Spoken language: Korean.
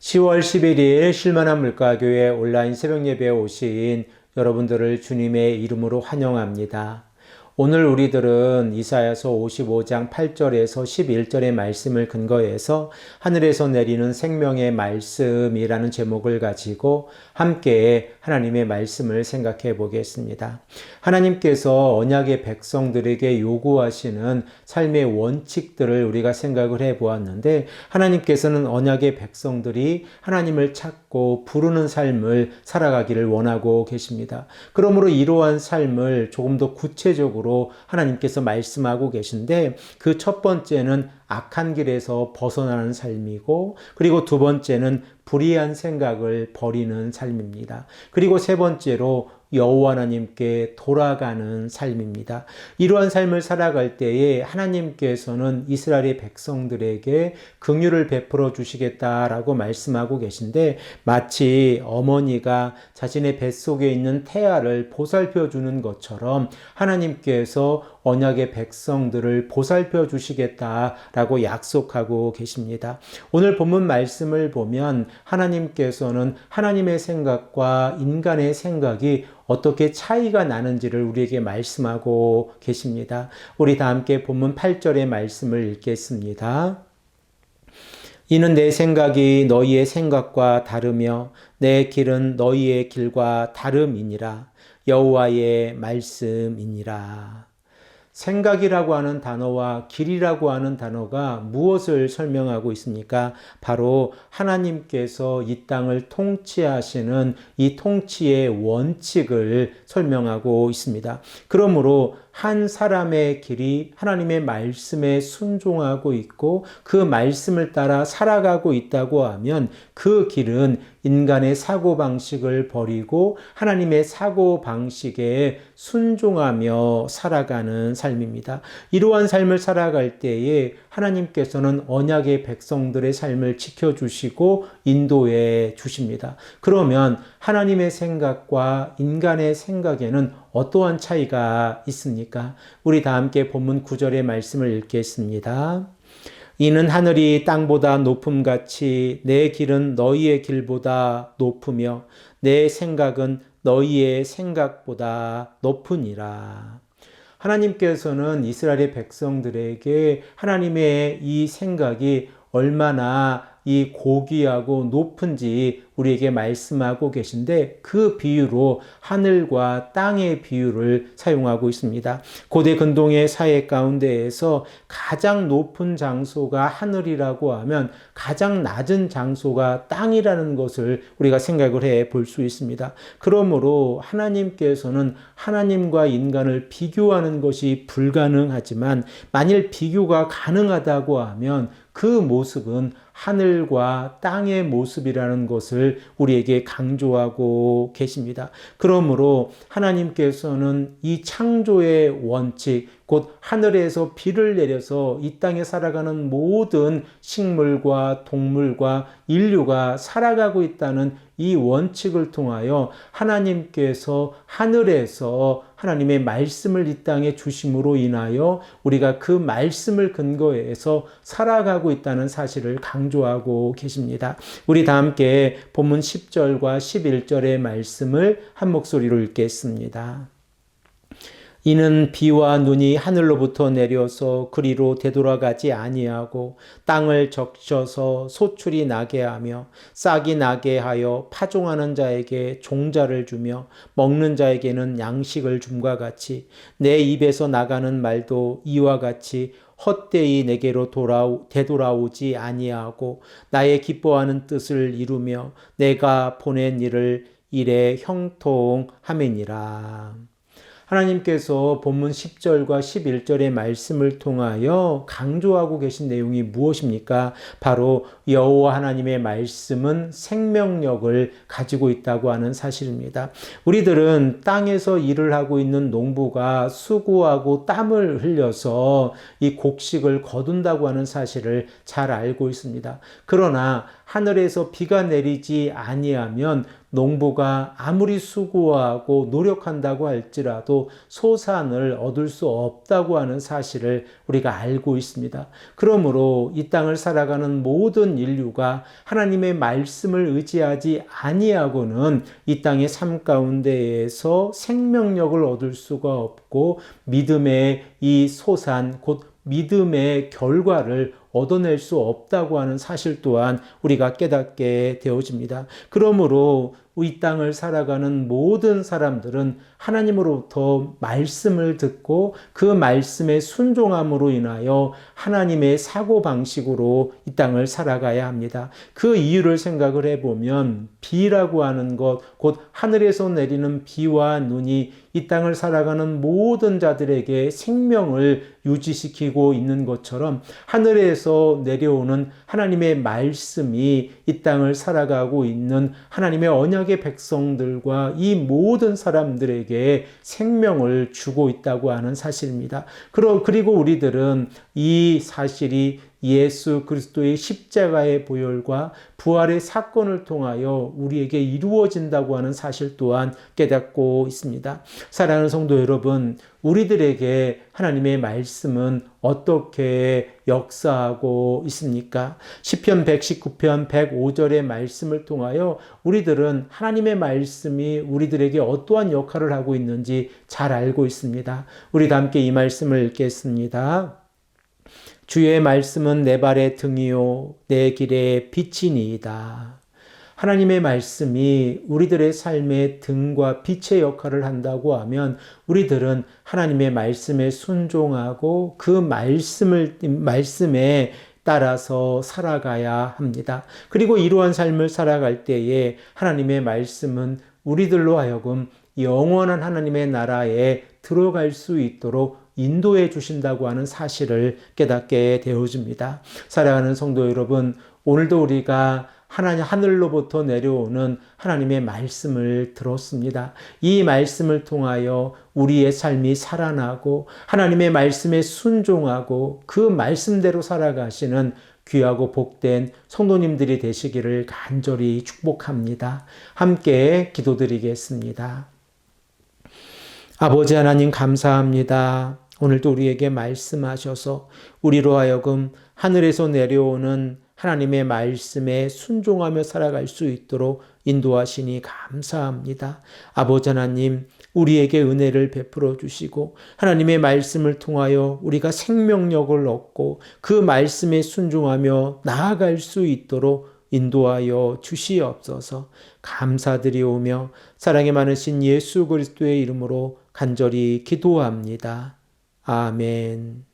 10월 11일 쉴만한 물가교회 온라인 새벽 예배에 오신 여러분들을 주님의 이름으로 환영합니다. 오늘 우리들은 이사야서 55장 8절에서 11절의 말씀을 근거해서 하늘에서 내리는 생명의 말씀이라는 제목을 가지고 함께 하나님의 말씀을 생각해 보겠습니다. 하나님께서 언약의 백성들에게 요구하시는 삶의 원칙들을 우리가 생각을 해 보았는데, 하나님께서는 언약의 백성들이 하나님을 찾고 부르는 삶을 살아가기를 원하고 계십니다. 그러므로 이러한 삶을 조금 더 구체적으로 하나님께서 말씀하고 계신데, 그 첫 번째는 악한 길에서 벗어나는 삶이고, 그리고 두 번째는 불의한 생각을 버리는 삶입니다. 그리고 세 번째로 여호와 하나님께 돌아가는 삶입니다. 이러한 삶을 살아갈 때에 하나님께서는 이스라엘의 백성들에게 긍휼을 베풀어 주시겠다라고 말씀하고 계신데, 마치 어머니가 자신의 뱃속에 있는 태아를 보살펴 주는 것처럼 하나님께서 언약의 백성들을 보살펴 주시겠다라고 약속하고 계십니다. 오늘 본문 말씀을 보면 하나님께서는 하나님의 생각과 인간의 생각이 어떻게 차이가 나는지를 우리에게 말씀하고 계십니다. 우리 다 함께 본문 8절의 말씀을 읽겠습니다. 이는 내 생각이 너희의 생각과 다르며 내 길은 너희의 길과 다름이니라. 여호와의 말씀이니라. 생각이라고 하는 단어와 길이라고 하는 단어가 무엇을 설명하고 있습니까? 바로 하나님께서 이 땅을 통치하시는 이 통치의 원칙을 설명하고 있습니다. 그러므로 한 사람의 길이 하나님의 말씀에 순종하고 있고 그 말씀을 따라 살아가고 있다고 하면, 그 길은 인간의 사고방식을 버리고 하나님의 사고방식에 순종하며 살아가는 삶입니다. 이러한 삶을 살아갈 때에 하나님께서는 언약의 백성들의 삶을 지켜주시고 인도해 주십니다. 그러면 하나님의 생각과 인간의 생각에는 어떠한 차이가 있습니까? 우리 다 함께 본문 9절의 말씀을 읽겠습니다. 이는 하늘이 땅보다 높음같이 내 길은 너희의 길보다 높으며 내 생각은 너희의 생각보다 높으니라. 하나님께서는 이스라엘의 백성들에게 하나님의 이 생각이 얼마나 이 고귀하고 높은지 우리에게 말씀하고 계신데, 그 비유로 하늘과 땅의 비유를 사용하고 있습니다. 고대 근동의 사회 가운데에서 가장 높은 장소가 하늘이라고 하면 가장 낮은 장소가 땅이라는 것을 우리가 생각을 해 볼 수 있습니다. 그러므로 하나님께서는 하나님과 인간을 비교하는 것이 불가능하지만, 만일 비교가 가능하다고 하면 그 모습은 하늘과 땅의 모습이라는 것을 우리에게 강조하고 계십니다. 그러므로 하나님께서는 이 창조의 원칙, 곧 하늘에서 비를 내려서 이 땅에 살아가는 모든 식물과 동물과 인류가 살아가고 있다는 이 원칙을 통하여 하나님께서 하늘에서 하나님의 말씀을 이 땅에 주심으로 인하여 우리가 그 말씀을 근거해서 살아가고 있다는 사실을 강조하고 계십니다. 우리 다 함께 본문 10절과 11절의 말씀을 한 목소리로 읽겠습니다. 이는 비와 눈이 하늘로부터 내려서 그리로 되돌아가지 아니하고 땅을 적셔서 소출이 나게 하며 싹이 나게 하여 파종하는 자에게 종자를 주며 먹는 자에게는 양식을 줌과 같이 내 입에서 나가는 말도 이와 같이 헛되이 내게로 되돌아오지 아니하고 나의 기뻐하는 뜻을 이루며 내가 보낸 일에 형통함이니라. 하나님께서 본문 10절과 11절의 말씀을 통하여 강조하고 계신 내용이 무엇입니까? 바로 여호와 하나님의 말씀은 생명력을 가지고 있다고 하는 사실입니다. 우리들은 땅에서 일을 하고 있는 농부가 수고하고 땀을 흘려서 이 곡식을 거둔다고 하는 사실을 잘 알고 있습니다. 그러나 하늘에서 비가 내리지 아니하면 농부가 아무리 수고하고 노력한다고 할지라도 소산을 얻을 수 없다고 하는 사실을 우리가 알고 있습니다. 그러므로 이 땅을 살아가는 모든 인류가 하나님의 말씀을 의지하지 아니하고는 이 땅의 삶 가운데에서 생명력을 얻을 수가 없고 믿음의 이 소산, 곧 믿음의 결과를 얻어낼 수 없다고 하는 사실 또한 우리가 깨닫게 되어집니다. 그러므로 이 땅을 살아가는 모든 사람들은 하나님으로부터 말씀을 듣고 그 말씀에 순종함으로 인하여 하나님의 사고방식으로 이 땅을 살아가야 합니다. 그 이유를 생각을 해보면 비라고 하는 것, 곧 하늘에서 내리는 비와 눈이 이 땅을 살아가는 모든 자들에게 생명을 유지시키고 있는 것처럼 하늘에서 내려오는 하나님의 말씀이 이 땅을 살아가고 있는 하나님의 언약의 백성들과 이 모든 사람들에게 생명을 주고 있다고 하는 사실입니다. 그리고 우리들은 이 사실이 예수 그리스도의 십자가의 보혈과 부활의 사건을 통하여 우리에게 이루어진다고 하는 사실 또한 깨닫고 있습니다. 사랑하는 성도 여러분, 우리들에게 하나님의 말씀은 어떻게 역사하고 있습니까? 시편 119편 105절의 말씀을 통하여 우리들은 하나님의 말씀이 우리들에게 어떠한 역할을 하고 있는지 잘 알고 있습니다. 우리 함께 이 말씀을 읽겠습니다. 주의 말씀은 내 발의 등이요 내 길의 빛이니이다. 하나님의 말씀이 우리들의 삶의 등과 빛의 역할을 한다고 하면 우리들은 하나님의 말씀에 순종하고 그 말씀에 따라서 살아가야 합니다. 그리고 이러한 삶을 살아갈 때에 하나님의 말씀은 우리들로 하여금 영원한 하나님의 나라에 들어갈 수 있도록 인도해 주신다고 하는 사실을 깨닫게 되어집니다. 사랑하는 성도 여러분, 오늘도 우리가 하늘로부터 내려오는 하나님의 말씀을 들었습니다. 이 말씀을 통하여 우리의 삶이 살아나고 하나님의 말씀에 순종하고 그 말씀대로 살아가시는 귀하고 복된 성도님들이 되시기를 간절히 축복합니다. 함께 기도드리겠습니다. 아버지 하나님 감사합니다. 오늘도 우리에게 말씀하셔서 우리로 하여금 하늘에서 내려오는 하나님의 말씀에 순종하며 살아갈 수 있도록 인도하시니 감사합니다. 아버지 하나님, 우리에게 은혜를 베풀어 주시고 하나님의 말씀을 통하여 우리가 생명력을 얻고 그 말씀에 순종하며 나아갈 수 있도록 인도하여 주시옵소서. 감사드리오며 사랑이 많으신 예수 그리스도의 이름으로 간절히 기도합니다. 아멘.